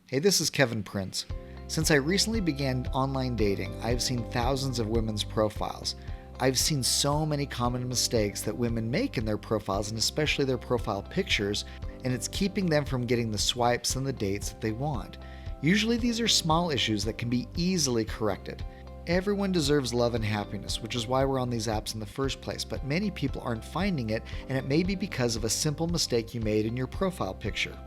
Hey, this is Kevin Prince. Since I recently began online dating, I've seen thousands of women's profiles. I've seen so many common mistakes that women make in their profiles, and especially their profile pictures, and it's keeping them from getting the swipes and the dates that they want. Usually these are small issues that can be easily corrected. Everyone deserves love and happiness, which is why we're on these apps in the first place, but many people aren't finding it, and it may be because of a simple mistake you made in your profile picture.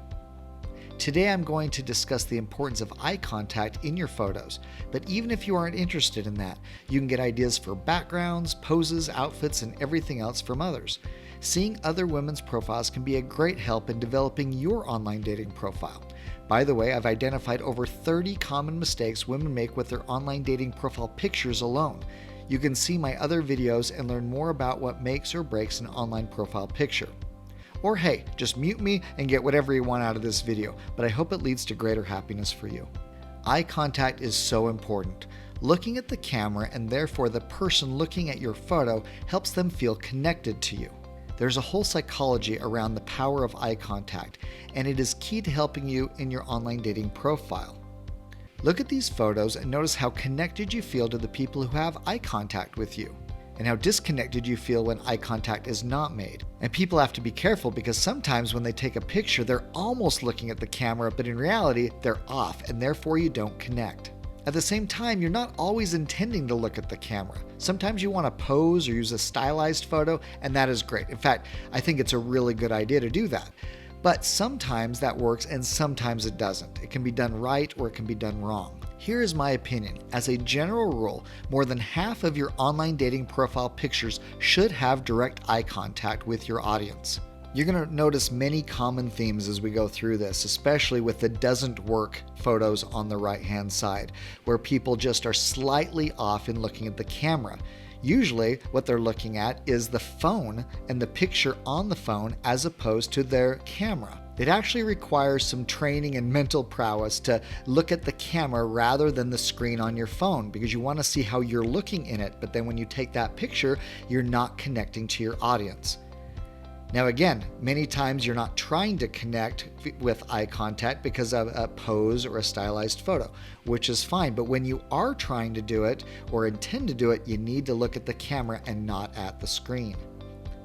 Today I'm going to discuss the importance of eye contact in your photos, but even if you aren't interested in that, you can get ideas for backgrounds, poses, outfits, and everything else from others. Seeing other women's profiles can be a great help in developing your online dating profile. By the way, I've identified over 30 common mistakes women make with their online dating profile pictures alone. You can see my other videos and learn more about what makes or breaks an online profile picture. Or hey, just mute me and get whatever you want out of this video, but I hope it leads to greater happiness for you. Eye contact is so important. Looking at the camera and therefore the person looking at your photo helps them feel connected to you. There's a whole psychology around the power of eye contact, and it is key to helping you in your online dating profile. Look at these photos and notice how connected you feel to the people who have eye contact with you, and how disconnected you feel when eye contact is not made. And people have to be careful because sometimes when they take a picture, they're almost looking at the camera, but in reality, they're off, and therefore you don't connect. At the same time, you're not always intending to look at the camera. Sometimes you want to pose or use a stylized photo, and that is great. In fact, I think it's a really good idea to do that. But sometimes that works and sometimes it doesn't. It can be done right or it can be done wrong. Here is my opinion. As a general rule, more than half of your online dating profile pictures should have direct eye contact with your audience. You're going to notice many common themes as we go through this, especially with the doesn't work photos on the right-hand side, where people just are slightly off in looking at the camera. Usually what they're looking at is the phone and the picture on the phone as opposed to their camera. It actually requires some training and mental prowess to look at the camera rather than the screen on your phone, because you want to see how you're looking in it, but then when you take that picture, you're not connecting to your audience. Now again, many times you're not trying to connect with eye contact because of a pose or a stylized photo, which is fine. But when you are trying to do it or intend to do it, you need to look at the camera and not at the screen.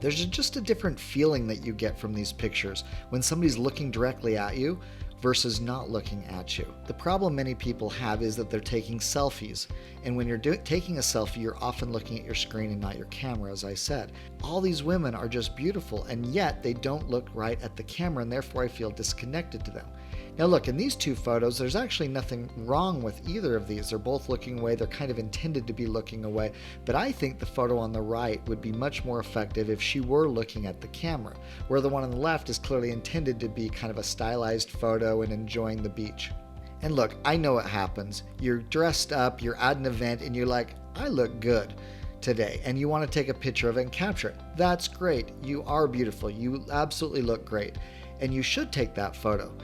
There's just a different feeling that you get from these pictures when somebody's looking directly at you versus not looking at you. The problem many people have is that they're taking selfies, and when you're taking a selfie, you're often looking at your screen and not your camera, as I said. All these women are just beautiful, and yet they don't look right at the camera, and therefore I feel disconnected to them. Now look, in these two photos, there's actually nothing wrong with either of these. They're both looking away. They're kind of intended to be looking away. But I think the photo on the right would be much more effective if she were looking at the camera, where the one on the left is clearly intended to be kind of a stylized photo and enjoying the beach. And look, I know it happens. You're dressed up, you're at an event, and you're like, I look good today, and you want to take a picture of it and capture it. That's great. You are beautiful. You absolutely look great, and you should take that photo.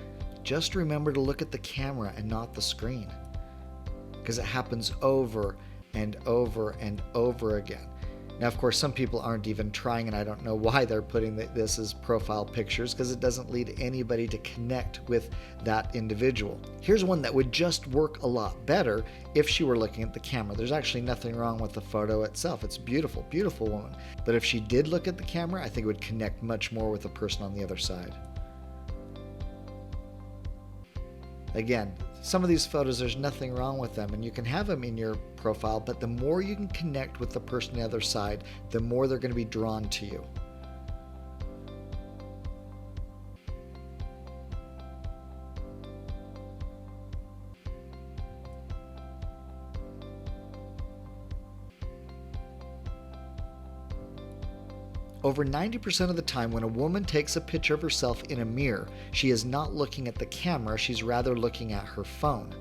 Just remember to look at the camera and not the screen, because it happens over and over and over again. Now, of course, some people aren't even trying, and I don't know why they're putting this as profile pictures, because it doesn't lead anybody to connect with that individual. Here's one that would just work a lot better if she were looking at the camera. There's actually nothing wrong with the photo itself. It's beautiful, beautiful woman. But if she did look at the camera, I think it would connect much more with the person on the other side. Again, some of these photos, there's nothing wrong with them, and you can have them in your profile, but the more you can connect with the person on the other side, the more they're going to be drawn to you. Over 90% of the time when a woman takes a picture of herself in a mirror, she is not looking at the camera, she's rather looking at her phone.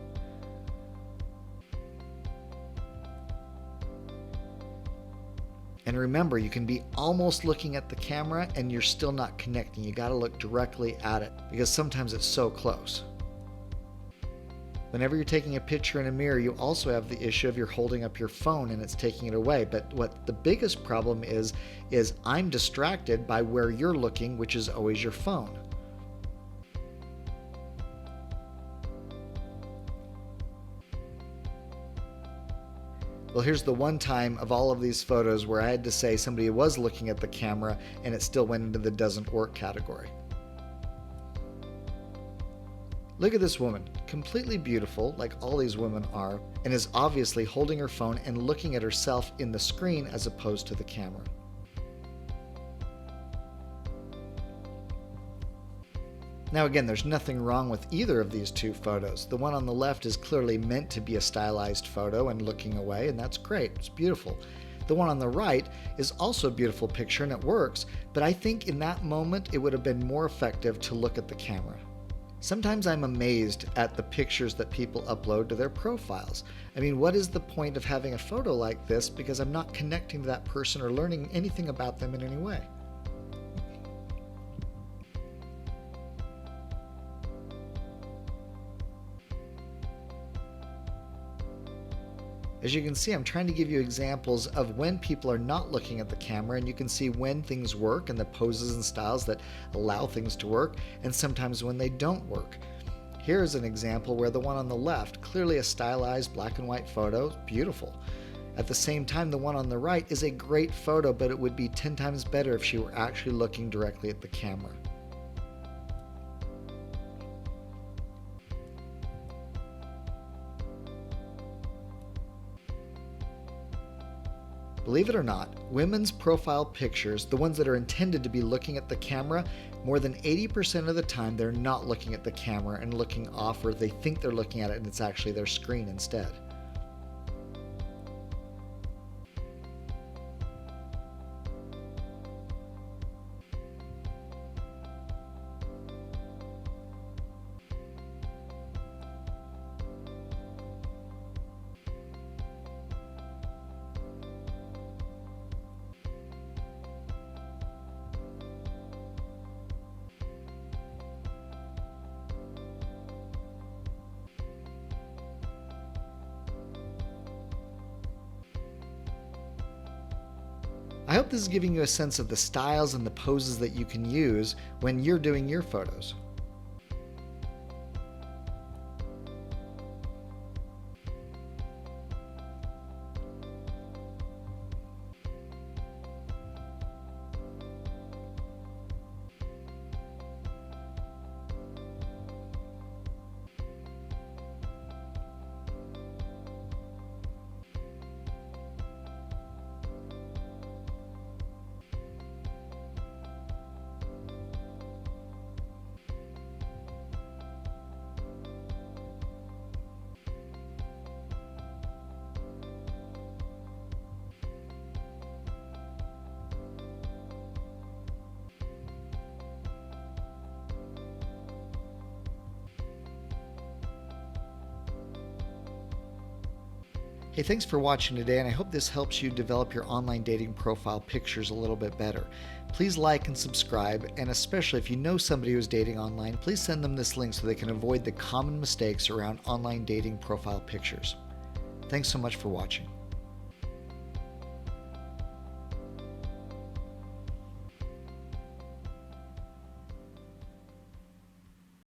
And remember, you can be almost looking at the camera and you're still not connecting. You gotta look directly at it because sometimes it's so close. Whenever you're taking a picture in a mirror, you also have the issue of you're holding up your phone and it's taking it away. But what the biggest problem is I'm distracted by where you're looking, which is always your phone. Well, here's the one time of all of these photos where I had to say somebody was looking at the camera and it still went into the doesn't work category. Look at this woman, completely beautiful, like all these women are, and is obviously holding her phone and looking at herself in the screen as opposed to the camera. Now again, there's nothing wrong with either of these two photos. The one on the left is clearly meant to be a stylized photo and looking away, and that's great, it's beautiful. The one on the right is also a beautiful picture and it works, but I think in that moment it would have been more effective to look at the camera. Sometimes I'm amazed at the pictures that people upload to their profiles. I mean, what is the point of having a photo like this because I'm not connecting to that person or learning anything about them in any way? As you can see, I'm trying to give you examples of when people are not looking at the camera, and you can see when things work and the poses and styles that allow things to work, and sometimes when they don't work. Here's an example where the one on the left, clearly a stylized black and white photo, beautiful. At the same time, the one on the right is a great photo, but it would be 10 times better if she were actually looking directly at the camera. Believe it or not, women's profile pictures, the ones that are intended to be looking at the camera, more than 80% of the time they're not looking at the camera and looking off, or they think they're looking at it and it's actually their screen instead. I hope this is giving you a sense of the styles and the poses that you can use when you're doing your photos. Hey, thanks for watching today, and I hope this helps you develop your online dating profile pictures a little bit better. Please like and subscribe, and especially if you know somebody who's dating online, please send them this link so they can avoid the common mistakes around online dating profile pictures. Thanks so much for watching.